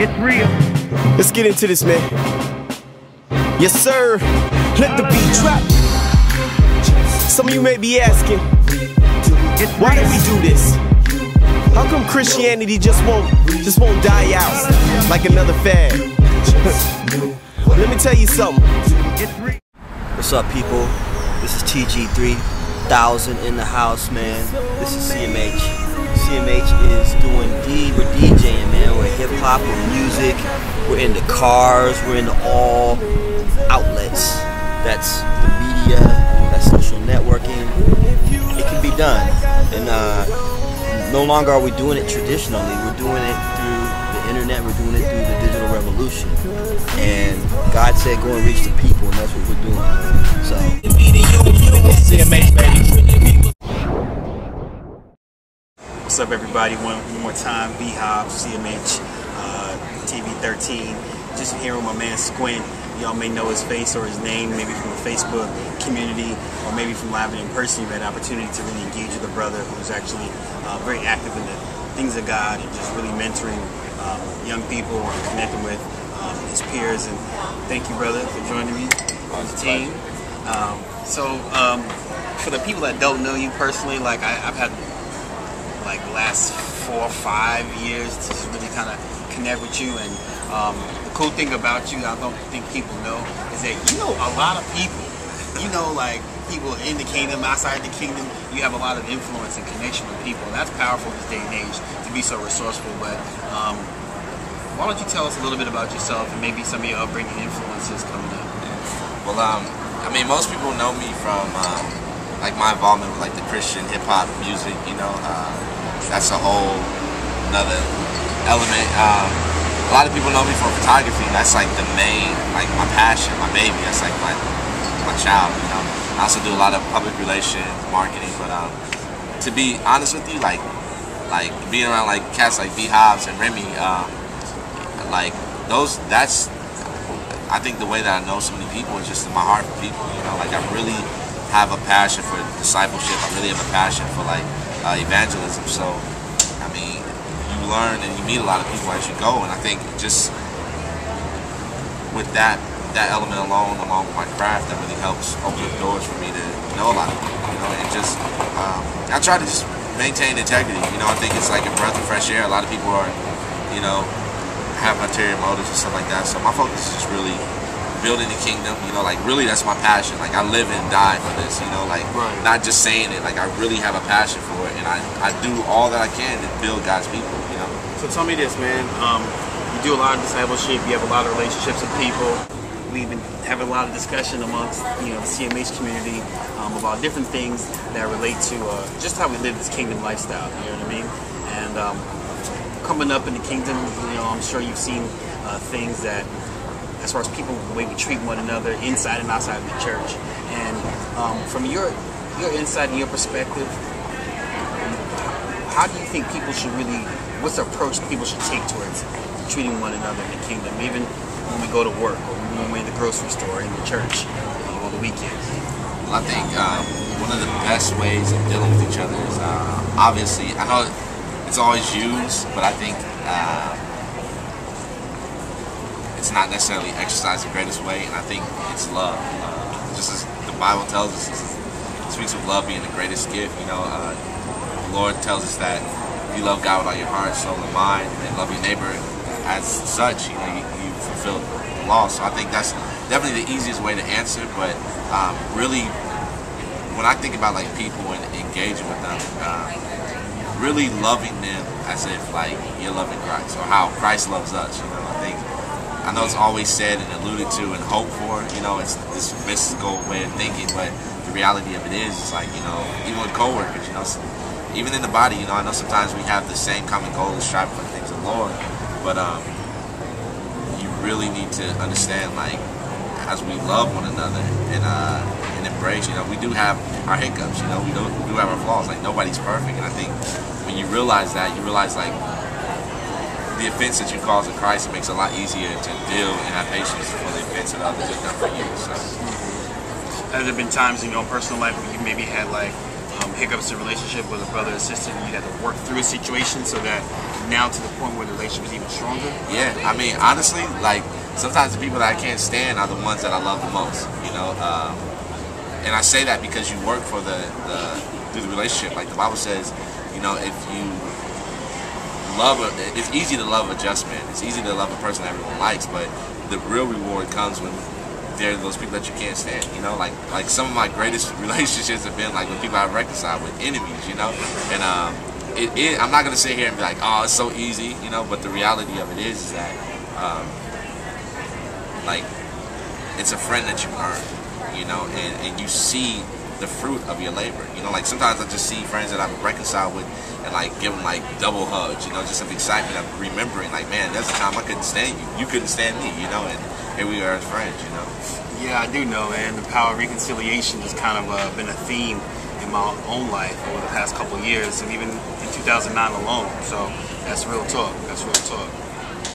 It's real. Let's get into this, man. Yes, sir. Let the beat drop. Some of you may be asking, why do we do this? How come Christianity just won't die out like another fad? Let me tell you something. What's up, people? This is TG13 in the house, man. This is CMH. CMH is we're DJing, man. We're hip hop, we're music, we're into cars, we're into all outlets. That's the media, that's social networking. It can be done. And no longer are we doing it traditionally. We're doing it through the internet, we're doing it through the digital revolution. And God said go and reach the people, and that's what we're doing. So CMH, baby. What's up, everybody? One more time, CMH TV13. Just here with my man Squint. Y'all may know his face or his name, maybe from the Facebook community, or maybe from live in person. You've had an opportunity to really engage with a brother who's actually very active in the things of God and just really mentoring young people and connecting with his peers. And thank you, brother, for joining me on the team. For the people that don't know you personally, like I've had like the last 4 or 5 years to really kind of connect with you, and the cool thing about you, I don't think people know, is that you know a lot of people. You know, like people in the kingdom, outside the kingdom. You have a lot of influence and connection with people. And that's powerful this day and age to be so resourceful. But why don't you tell us a little bit about yourself and maybe some of your upbringing influences coming up? Well, I mean, most people know me from like my involvement with like the Christian hip hop music. You know, that's a whole another element. A lot of people know me for photography. That's like the main, like my passion, my baby. That's like my child. You know, I also do a lot of public relations, marketing. But to be honest with you, like being around like cats like B Hobbs and Remy, like those. That's I think the way that I know so many people is just in my heart for people. You know, like I really have a passion for discipleship. I really have a passion for like evangelism. So, I mean, you learn and you meet a lot of people as you go, and I think just with that element alone, along with my craft, that really helps open up doors for me to know a lot of people. You know, and just I try to just maintain integrity. You know, I think it's like a breath of fresh air. A lot of people are, you know, have ulterior motives and stuff like that. So my focus is just really building the kingdom, you know, like really that's my passion. Like I live and die for this, you know, like not just saying it, like I really have a passion for it, and I do all that I can to build God's people, you know. So tell me this, man, you do a lot of discipleship, you have a lot of relationships with people. We've been having a lot of discussion amongst, you know, the CMH community about different things that relate to just how we live this kingdom lifestyle, you know what I mean? And coming up in the kingdom, you know, I'm sure you've seen things that, as far as people, the way we treat one another inside and outside of the church. And from your insight and your perspective, how do you think people should really, what's the approach people should take towards treating one another in the kingdom, even when we go to work or when we're in the grocery store, in the church, on the weekends? Well, I think one of the best ways of dealing with each other is, obviously, I know it's always used, but I think it's not necessarily exercise the greatest way, and I think it's love. Just as the Bible tells us, it speaks of love being the greatest gift. You know, the Lord tells us that if you love God with all your heart, soul, and mind, and love your neighbor as such, you know, you fulfill the law. So I think that's definitely the easiest way to answer. But really, when I think about like people and engaging with them, really loving them as if like you're loving Christ, or how Christ loves us. You know, I know it's always said and alluded to and hoped for, you know, it's this mystical way of thinking, but the reality of it is, it's like, you know, even with co-workers, you know, even in the body, you know, I know sometimes we have the same common goal to strive for the things of the Lord, but you really need to understand, like, as we love one another and embrace, you know, we do have our hiccups, you know, we do have our flaws, like, nobody's perfect, and I think when you realize that, you realize, like, the offense that you cause in Christ, it makes it a lot easier to deal and have patience for the offense that others have done for you. So, have there been times in your personal life where you maybe had like hiccups in a relationship with a brother or sister, and you had to work through a situation so that now to the point where the relationship is even stronger? Yeah, I mean, honestly, like, sometimes the people that I can't stand are the ones that I love the most, you know? And I say that because you work for through the relationship. Like the Bible says, you know, if you it's easy to love a just man. It's easy to love a person that everyone likes, but the real reward comes when they're those people that you can't stand, you know? Like some of my greatest relationships have been like when people I've reconciled with enemies, you know? And I'm not gonna sit here and be like, oh, it's so easy, you know, but the reality of it is that like it's a friend that you earn, you know, and you see the fruit of your labor, you know. Like sometimes I just see friends that I've reconciled with and like give them like double hugs, you know, just of excitement of remembering, like, man, there's a time I couldn't stand you couldn't stand me, you know, and here we are as friends, you know. Yeah, I do know, and the power of reconciliation has kind of been a theme in my own life over the past couple of years, and even in 2009 alone. So that's real talk. That's real talk.